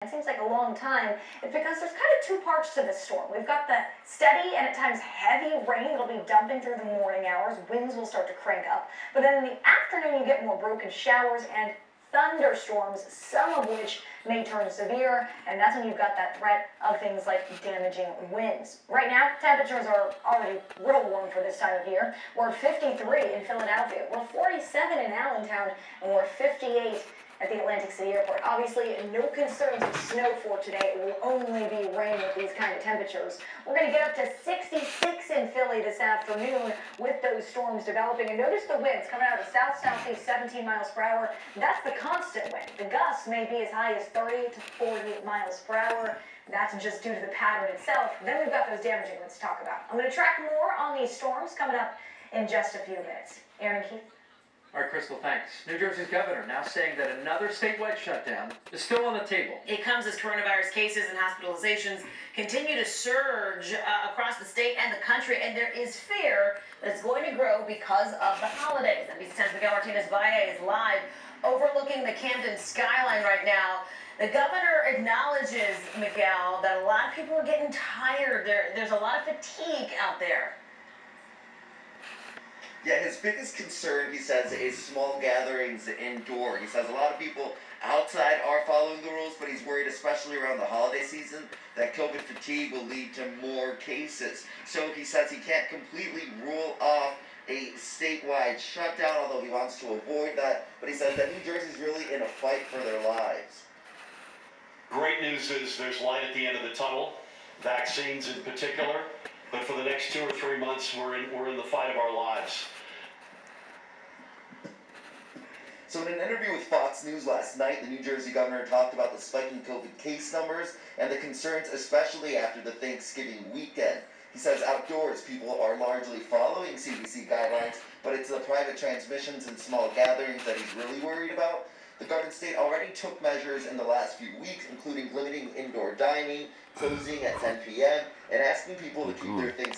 It seems like a long time. It's because there's kind of two parts to this storm. We've got the steady and at times heavy rain that'll be dumping through the morning hours. Winds will start to crank up. But then in the afternoon, you get more broken showers and thunderstorms, some of which may turn severe. And that's when you've got that threat of things like damaging winds. Right now, temperatures are already real warm for this time of year. We're 53 in Philadelphia. We're 47 in Allentown. And we're 58 at the Atlantic City Airport. Obviously, no concerns of snow for today. It will only be rain with these kind of temperatures. We're going to get up to 66 in Philly this afternoon with those storms developing. And notice the winds coming out of the south-southeast, 17 miles per hour. That's the constant wind. The gusts may be as high as 30 to 40 miles per hour. That's just due to the pattern itself. Then we've got those damaging winds to talk about. I'm going to track more on these storms coming up in just a few minutes. Aaron Keith. All right, Crystal, thanks. New Jersey's governor now saying that another statewide shutdown is still on the table. It comes as coronavirus cases and hospitalizations continue to surge across the state and the country, and there is fear that it's going to grow because of the holidays. NBC 10's Miguel Martinez-Valle is live overlooking the Camden skyline right now. The governor acknowledges, Miguel, that a lot of people are getting tired. There's a lot of fatigue out there. Yeah, his biggest concern, he says, is small gatherings indoor. He says a lot of people outside are following the rules, but he's worried, especially around the holiday season, that COVID fatigue will lead to more cases. So he says he can't completely rule off a statewide shutdown, although he wants to avoid that. But he says that New Jersey's really in a fight for their lives. Great news is there's light at the end of the tunnel, vaccines in particular. But for the next 2 or 3 months, we're in the fight of our lives. So in an interview with Fox News last night, the New Jersey governor talked about the spiking COVID case numbers and the concerns, especially after the Thanksgiving weekend. He says outdoors, people are largely following CDC guidelines, but it's the private transmissions and small gatherings that he's really worried about. The Garden State already took measures in the last few weeks, including limiting indoor dining, closing at 10 p.m., and asking people to keep their things